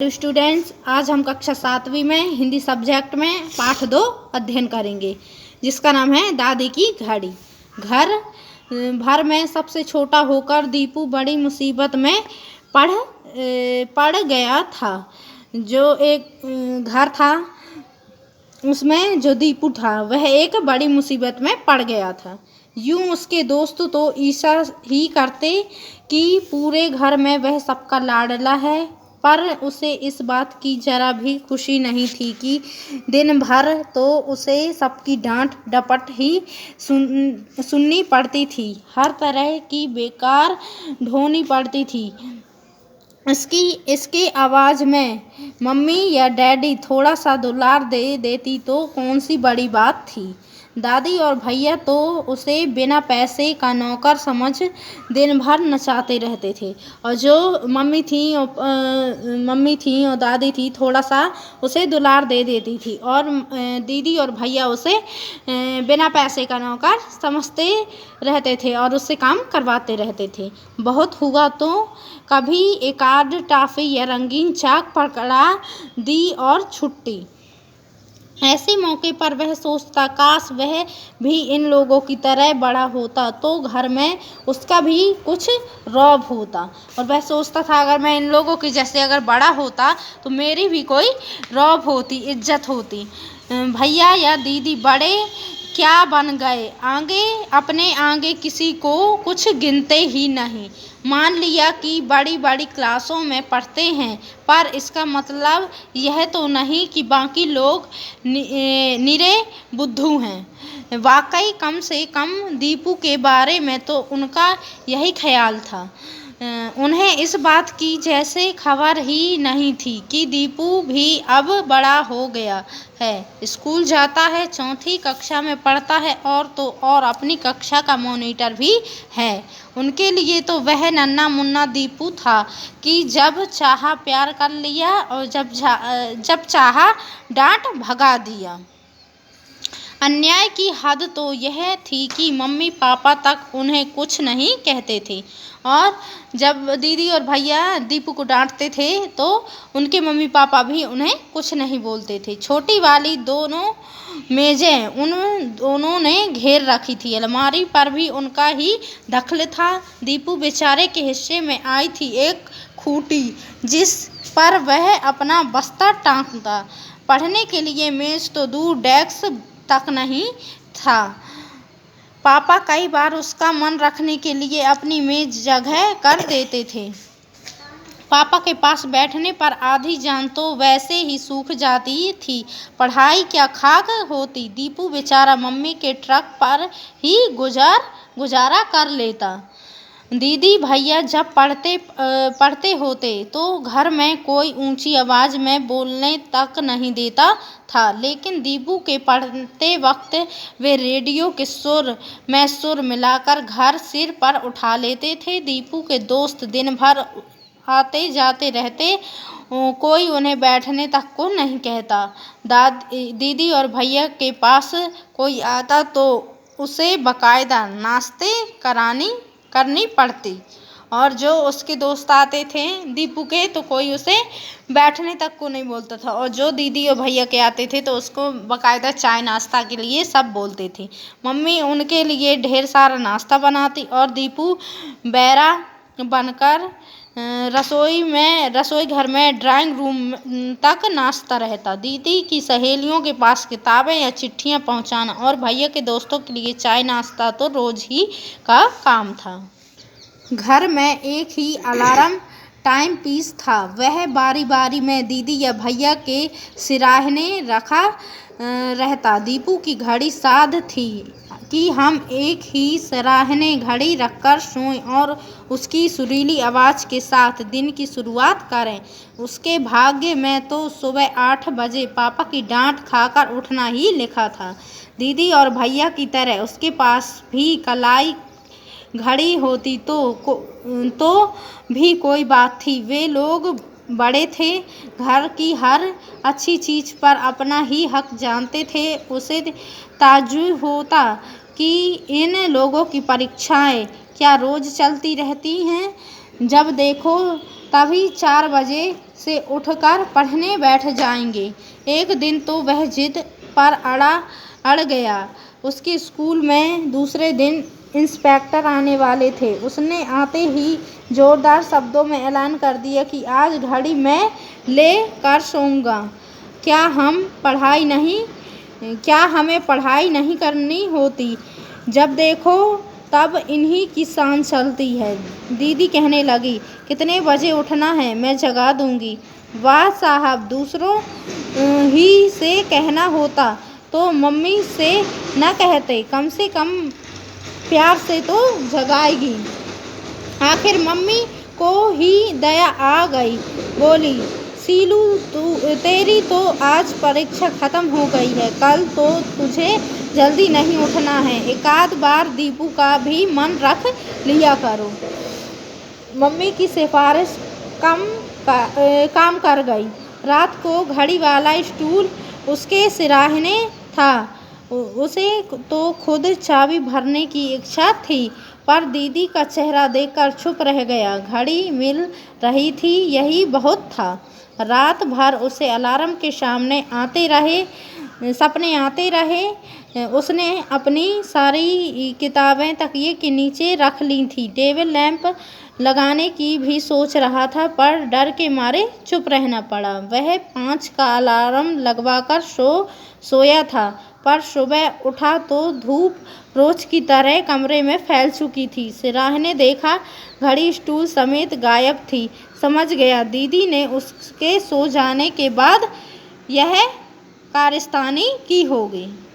Hello students, आज हम कक्षा 7वीं में हिंदी सब्जेक्ट में पाठ 2 अध्ययन करेंगे, जिसका नाम है दादी की घड़ी। घर भर में सबसे छोटा होकर दीपू बड़ी मुसीबत में पड़ गया था। जो एक घर था, उसमें जो दीपू था वह एक बड़ी मुसीबत में पड़ गया था। यूं उसके दोस्त तो ईर्ष्या ही करते कि पूरे घर में वह सबका लाडला है, पर उसे इस बात की जरा भी खुशी नहीं थी कि दिन भर तो उसे सबकी डांट डपट ही सुननी पड़ती थी, हर तरह की बेकार ढोनी पड़ती थी। इसकी आवाज़ में मम्मी या डैडी थोड़ा सा दुलार दे देती तो कौन सी बड़ी बात थी। दादी और भैया तो उसे बिना पैसे का नौकर समझ दिन भर नचाते रहते थे, और जो मम्मी थी और दादी थी थोड़ा सा उसे दुलार दे देती थी, और दीदी और भैया उसे बिना पैसे का नौकर समझते रहते थे और उससे काम करवाते रहते थे। बहुत हुआ तो कभी एक आध टॉफी या रंगीन चाक पकड़ा दी और छुट्टी। ऐसे मौके पर वह सोचता, काश वह भी इन लोगों की तरह बड़ा होता तो घर में उसका भी कुछ रौब होता। और वह सोचता था, अगर मैं इन लोगों की जैसे अगर बड़ा होता तो मेरी भी कोई रौब होती, इज्जत होती। भैया या दीदी बड़े क्या बन गए, अपने आगे किसी को कुछ गिनते ही नहीं। मान लिया कि बड़ी बड़ी क्लासों में पढ़ते हैं, पर इसका मतलब यह तो नहीं कि बाकी लोग निरे बुद्धू हैं। वाकई कम से कम दीपू के बारे में तो उनका यही ख्याल था। उन्हें इस बात की जैसे खबर ही नहीं थी कि दीपू भी अब बड़ा हो गया है, स्कूल जाता है, 4वीं कक्षा में पढ़ता है, और अपनी कक्षा का मॉनिटर भी है। उनके लिए तो वह नन्हा मुन्ना दीपू था कि जब चाहा प्यार कर लिया और जब चाहा डांट भगा दिया। अन्याय की हद तो यह थी कि मम्मी पापा तक उन्हें कुछ नहीं कहते थे, और जब दीदी और भैया दीपू को डांटते थे तो उनके मम्मी पापा भी उन्हें कुछ नहीं बोलते थे। छोटी वाली दोनों मेजें उन दोनों ने घेर रखी थी, अलमारी पर भी उनका ही दखल था। दीपू बेचारे के हिस्से में आई थी एक खूंटी, जिस पर वह अपना बस्ता टांगता। पढ़ने के लिए मेज तो दूर, डेस्क तक नहीं था। पापा कई बार उसका मन रखने के लिए अपनी मेज जगह कर देते थे। पापा के पास बैठने पर आधी जान तो वैसे ही सूख जाती थी, पढ़ाई क्या खाक होती। दीपू बेचारा मम्मी के ट्रक पर ही गुजारा कर लेता। दीदी भैया जब पढ़ते होते तो घर में कोई ऊंची आवाज़ में बोलने तक नहीं देता था, लेकिन दीपू के पढ़ते वक्त वे रेडियो के सुर में सुर मिलाकर घर सिर पर उठा लेते थे। दीपू के दोस्त दिन भर आते जाते रहते, कोई उन्हें बैठने तक को नहीं कहता। दीदी और भैया के पास कोई आता तो उसे बाकायदा नाश्ते करनी पड़ती, और जो उसके दोस्त आते थे दीपू के तो कोई उसे बैठने तक को नहीं बोलता था, और जो दीदी और भैया के आते थे तो उसको बाकायदा चाय नाश्ता के लिए सब बोलते थे। मम्मी उनके लिए ढेर सारा नाश्ता बनाती और दीपू बैरा बनकर रसोई घर में ड्राइंग रूम तक नाश्ता रहता। दीदी की सहेलियों के पास किताबें या चिट्ठियाँ पहुँचाना और भैया के दोस्तों के लिए चाय नाश्ता तो रोज ही का काम था। घर में एक ही अलार्म टाइम पीस था, वह बारी बारी में दीदी या भैया के सिराहने रखा रहता। दीपू की घड़ी साध थी कि हम एक ही सराहने घड़ी रखकर सोएं और उसकी सुरीली आवाज़ के साथ दिन की शुरुआत करें। उसके भाग्य में तो सुबह 8 बजे पापा की डांट खाकर उठना ही लिखा था। दीदी और भैया की तरह उसके पास भी कलाई घड़ी होती तो भी कोई बात थी। वे लोग बड़े थे, घर की हर अच्छी चीज़ पर अपना ही हक जानते थे। उसे ताज्जुब होता कि इन लोगों की परीक्षाएं क्या रोज़ चलती रहती हैं। जब देखो तभी 4 बजे से उठकर पढ़ने बैठ जाएंगे। एक दिन तो वह जिद पर अड़ गया। उसके स्कूल में दूसरे दिन इंस्पेक्टर आने वाले थे। उसने आते ही जोरदार शब्दों में ऐलान कर दिया कि आज घड़ी मैं ले कर सोऊंगा। क्या हमें पढ़ाई नहीं करनी होती? जब देखो तब इन्हीं की शान चलती है। दीदी कहने लगी, कितने बजे उठना है? मैं जगा दूंगी। वाह साहब, दूसरों ही से कहना होता तो मम्मी से न कहते, कम से कम प्यार से तो जगाएगी। आखिर मम्मी को ही दया आ गई। बोली, सीलू तेरी तो आज परीक्षा खत्म हो गई है, कल तो तुझे जल्दी नहीं उठना है। एकाध बार दीपू का भी मन रख लिया करो। मम्मी की सिफारिश काम कर गई। रात को घड़ी वाला स्टूल उसके सिराहने था। उसे तो खुद चाबी भरने की इच्छा थी, पर दीदी का चेहरा देखकर चुप रह गया। घड़ी मिल रही थी, यही बहुत था। रात भर उसे अलार्म के सपने आते रहे। उसने अपनी सारी किताबें तकिए के नीचे रख ली थी। टेबल लैंप लगाने की भी सोच रहा था, पर डर के मारे चुप रहना पड़ा। वह 5 का अलार्म लगवाकर सोया था, पर सुबह उठा तो धूप रोज की तरह कमरे में फैल चुकी थी। सिराहने देखा, घड़ी स्टूल समेत गायब थी। समझ गया, दीदी ने उसके सो जाने के बाद यह कारस्तानी की होगी।